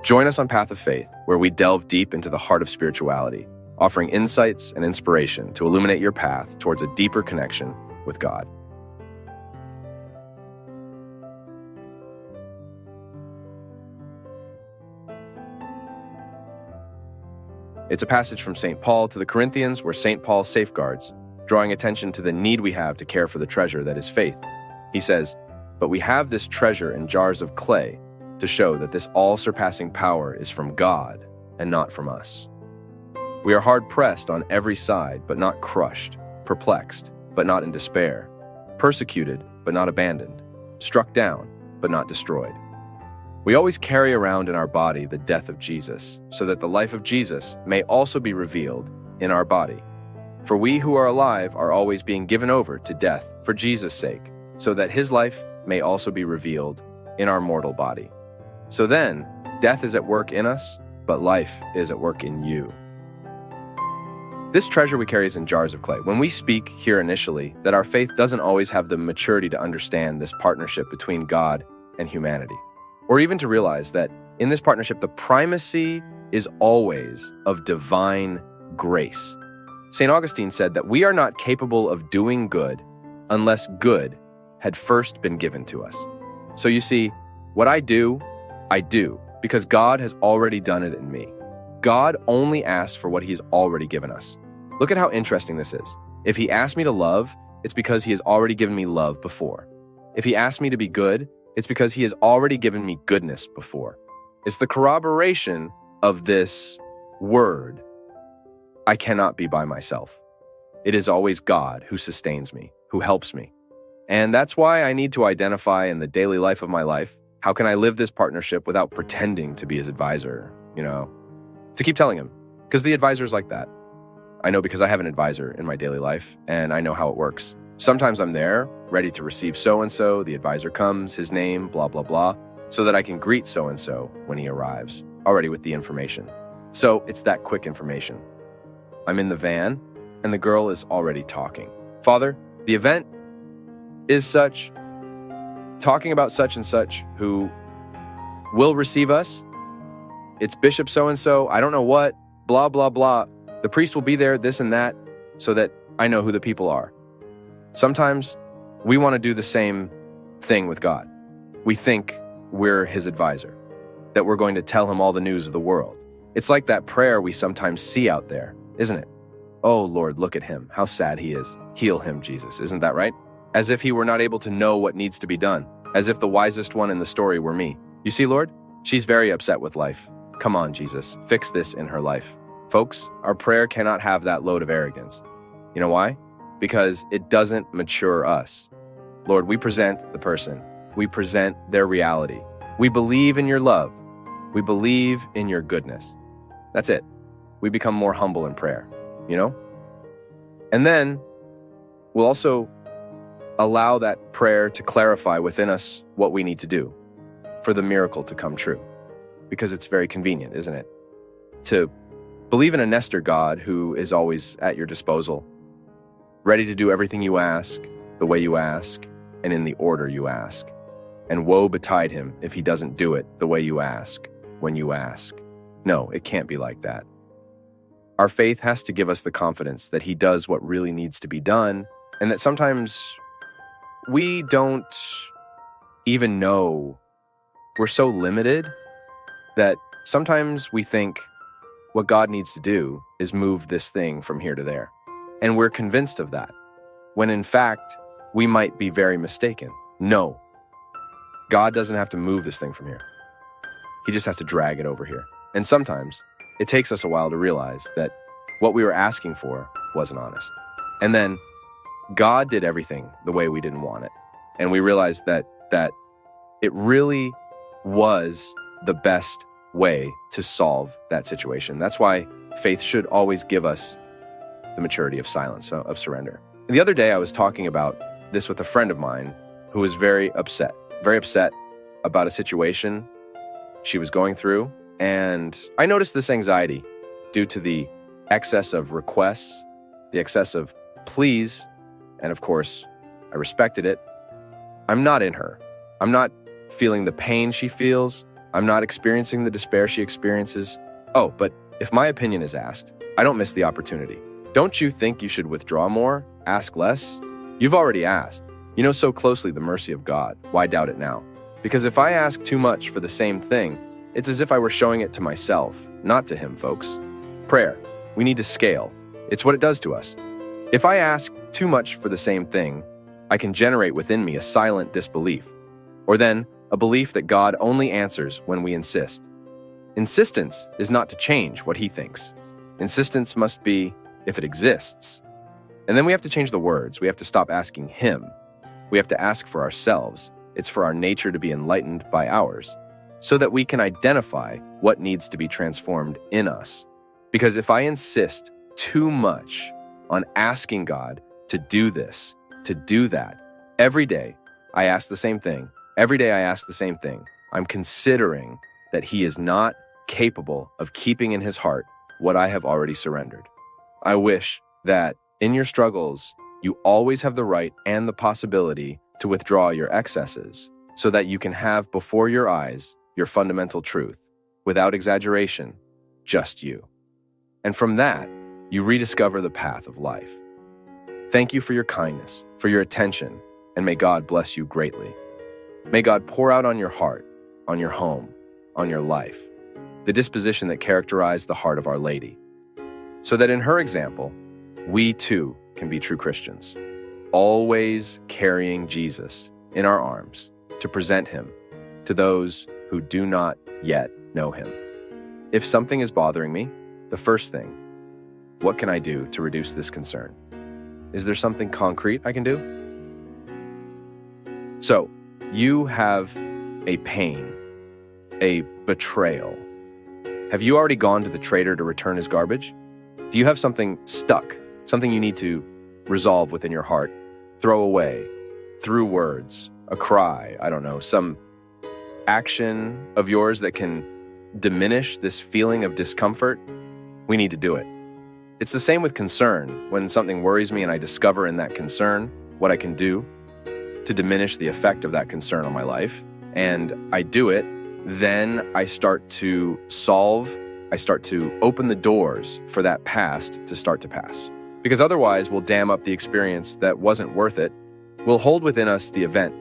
Join us on Path of Faith, where we delve deep into the heart of spirituality, offering insights and inspiration to illuminate your path towards a deeper connection with God. It's a passage from St. Paul to the Corinthians where St. Paul safeguards, drawing attention to the need we have to care for the treasure that is faith. He says, "But we have this treasure in jars of clay to show that this all-surpassing power is from God and not from us. We are hard-pressed on every side, but not crushed, perplexed, but not in despair, persecuted, but not abandoned, struck down, but not destroyed. We always carry around in our body the death of Jesus, so that the life of Jesus may also be revealed in our body. For we who are alive are always being given over to death for Jesus' sake, so that his life may also be revealed in our mortal body. So then, death is at work in us, but life is at work in you." This treasure we carry is in jars of clay. When we speak here initially that our faith doesn't always have the maturity to understand this partnership between God and humanity, or even to realize that in this partnership, the primacy is always of divine grace. St. Augustine said that we are not capable of doing good unless good had first been given to us. So you see, what I do because God has already done it in me. God only asked for what he's already given us. Look at how interesting this is. If he asked me to love, it's because he has already given me love before. If he asked me to be good, it's because he has already given me goodness before. It's the corroboration of this word. I cannot be by myself. It is always God who sustains me, who helps me. And that's why I need to identify in the daily life of my life, how can I live this partnership without pretending to be his advisor, to keep telling him, because the advisor's like that. I know because I have an advisor in my daily life, and I know how it works. Sometimes I'm there, ready to receive so-and-so, the advisor comes, his name, blah, blah, blah, so that I can greet so-and-so when he arrives, already with the information. So it's that quick information. I'm in the van, and the girl is already talking. "Father, the event is such, talking about such and such who will receive us. It's Bishop so-and-so, I don't know what, blah, blah, blah. The priest will be there, this and that, so that I know who the people are." Sometimes we want to do the same thing with God. We think we're his advisor, that we're going to tell him all the news of the world. It's like that prayer we sometimes see out there, isn't it? "Oh Lord, look at him, how sad he is. Heal him, Jesus." Isn't that right? As if he were not able to know what needs to be done. As if the wisest one in the story were me. "You see, Lord, she's very upset with life. Come on, Jesus, fix this in her life." Folks, our prayer cannot have that load of arrogance. You know why? Because it doesn't mature us. Lord, we present the person. We present their reality. We believe in your love. We believe in your goodness. That's it. We become more humble in prayer, And then we'll also allow that prayer to clarify within us what we need to do for the miracle to come true. Because it's very convenient, isn't it? To believe in a Nestor God who is always at your disposal, ready to do everything you ask, the way you ask, and in the order you ask. And woe betide him if he doesn't do it the way you ask, when you ask. No, it can't be like that. Our faith has to give us the confidence that he does what really needs to be done, and that sometimes we don't even know. We're so limited that sometimes we think what God needs to do is move this thing from here to there. And we're convinced of that, when in fact, we might be very mistaken. No, God doesn't have to move this thing from here. He just has to drag it over here. And sometimes it takes us a while to realize that what we were asking for wasn't honest. And then God did everything the way we didn't want it. And we realized that it really was the best way to solve that situation. That's why faith should always give us the maturity of silence, of surrender. The other day I was talking about this with a friend of mine who was very upset about a situation she was going through. And I noticed this anxiety due to the excess of requests, the excess of pleas, and of course, I respected it. I'm not in her. I'm not feeling the pain she feels. I'm not experiencing the despair she experiences. Oh, but if my opinion is asked, I don't miss the opportunity. Don't you think you should withdraw more, ask less? You've already asked. You know so closely the mercy of God. Why doubt it now? Because if I ask too much for the same thing, it's as if I were showing it to myself, not to him, folks. Prayer. We need to scale. It's what it does to us. If I ask too much for the same thing, I can generate within me a silent disbelief, or then a belief that God only answers when we insist. Insistence is not to change what he thinks. Insistence must be if it exists. And then we have to change the words. We have to stop asking him. We have to ask for ourselves. It's for our nature to be enlightened by ours, so that we can identify what needs to be transformed in us. Because if I insist too much on asking God to do this, to do that, every day I ask the same thing. Every day I ask the same thing. I'm considering that he is not capable of keeping in his heart what I have already surrendered. I wish that in your struggles, you always have the right and the possibility to withdraw your excesses so that you can have before your eyes your fundamental truth, without exaggeration, just you. And from that, you rediscover the path of life. Thank you for your kindness, for your attention, and may God bless you greatly. May God pour out on your heart, on your home, on your life, the disposition that characterized the heart of Our Lady, so that in her example, we too can be true Christians, always carrying Jesus in our arms to present him to those who do not yet know him. If something is bothering me, the first thing, what can I do to reduce this concern? Is there something concrete I can do? So, you have a pain, a betrayal. Have you already gone to the trader to return his garbage? Do you have something stuck, something you need to resolve within your heart, throw away, through words, a cry, I don't know, some action of yours that can diminish this feeling of discomfort? We need to do it. It's the same with concern. When something worries me and I discover in that concern what I can do to diminish the effect of that concern on my life, and I do it, then I start to open the doors for that past to start to pass. Because otherwise, we'll dam up the experience that wasn't worth it. We'll hold within us the event,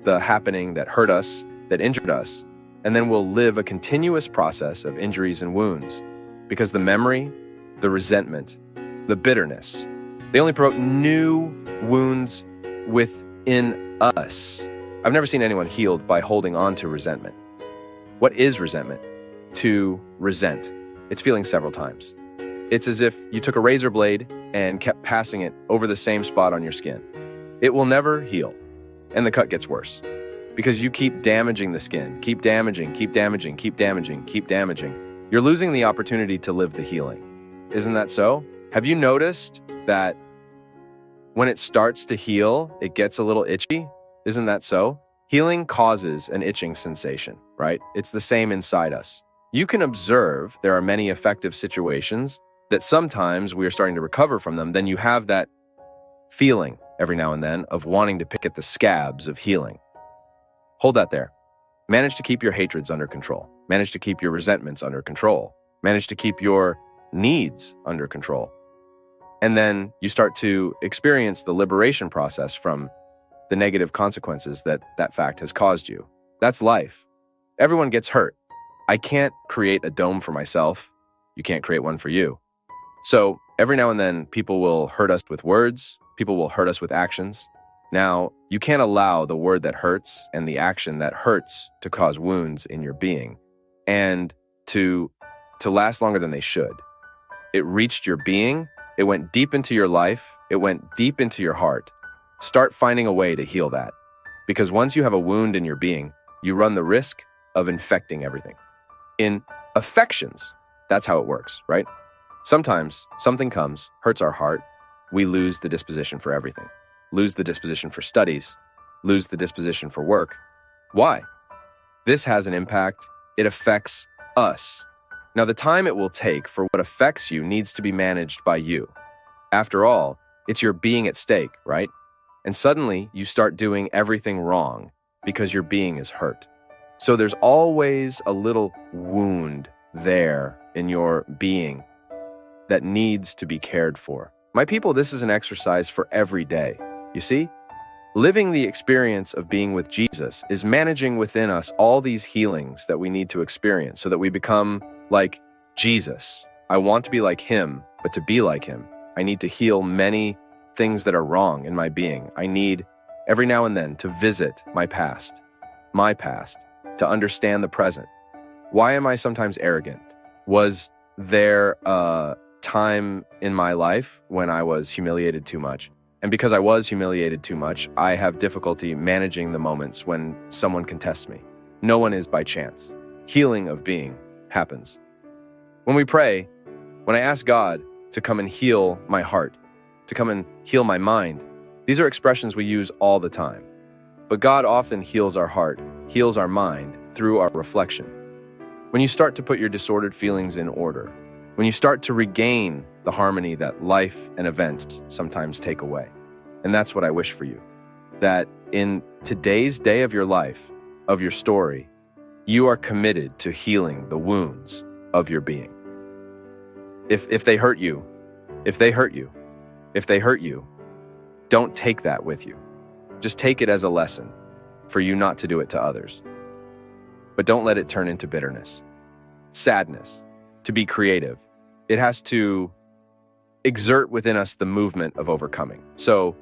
the happening that hurt us, that injured us, and then we'll live a continuous process of injuries and wounds. Because the memory, the resentment, the bitterness, they only provoke new wounds within us. I've never seen anyone healed by holding on to resentment. What is resentment? To resent. It's feeling several times. It's as if you took a razor blade and kept passing it over the same spot on your skin. It will never heal, and the cut gets worse. Because you keep damaging the skin, keep damaging. You're losing the opportunity to live the healing. Isn't that so? Have you noticed that when it starts to heal, it gets a little itchy? Isn't that so? Healing causes an itching sensation, right? It's the same inside us. You can observe there are many effective situations that sometimes we are starting to recover from them. Then you have that feeling every now and then of wanting to pick at the scabs of healing. Hold that there. Manage to keep your hatreds under control. Manage to keep your resentments under control. Manage to keep your needs under control. And then you start to experience the liberation process from the negative consequences that that fact has caused you. That's life. Everyone gets hurt. I can't create a dome for myself. You can't create one for you. So every now and then, people will hurt us with words. People will hurt us with actions. Now, you can't allow the word that hurts and the action that hurts to cause wounds in your being and to last longer than they should. It reached your being. It went deep into your life. It went deep into your heart. Start finding a way to heal that. Because once you have a wound in your being, you run the risk of infecting everything. In affections, that's how it works, right? Sometimes something comes, hurts our heart, we lose the disposition for everything. Lose the disposition for studies, lose the disposition for work. Why? This has an impact. It affects us. Now, the time it will take for what affects you needs to be managed by you. After all, it's your being at stake, right? And suddenly you start doing everything wrong because your being is hurt. So there's always a little wound there in your being that needs to be cared for. My people, this is an exercise for every day. You see? Living the experience of being with Jesus is managing within us all these healings that we need to experience so that we become like Jesus. I want to be like him, but to be like him, I need to heal many things that are wrong in my being. I need every now and then to visit my past, to understand the present. Why am I sometimes arrogant? Was there a time in my life when I was humiliated too much? And because I was humiliated too much, I have difficulty managing the moments when someone contests me. No one is by chance. Healing of being happens. When we pray, when I ask God to come and heal my heart, to come and heal my mind, these are expressions we use all the time. But God often heals our heart, heals our mind through our reflection. When you start to put your disordered feelings in order, when you start to regain the harmony that life and events sometimes take away. And that's what I wish for you. That in today's day of your life, of your story, you are committed to healing the wounds of your being. If they hurt you, don't take that with you. Just take it as a lesson for you not to do it to others. But don't let it turn into bitterness, sadness. To be creative, it has to exert within us the movement of overcoming. So,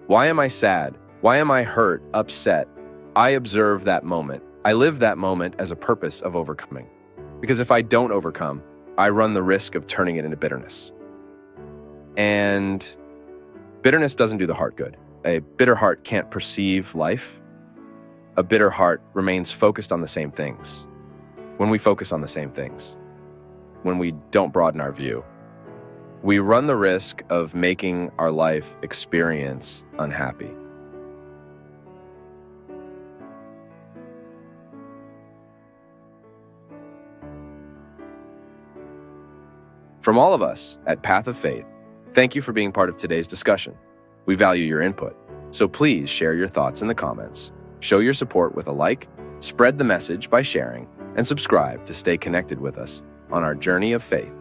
why am I sad? Why am I hurt, upset? I observe that moment. I live that moment as a purpose of overcoming. Because if I don't overcome, I run the risk of turning it into bitterness. And bitterness doesn't do the heart good. A bitter heart can't perceive life. A bitter heart remains focused on the same things. When we focus on the same things, when we don't broaden our view, we run the risk of making our life experience unhappy. From all of us at Path of Faith, thank you for being part of today's discussion. We value your input, so please share your thoughts in the comments. Show your support with a like, spread the message by sharing, and subscribe to stay connected with us on our journey of faith.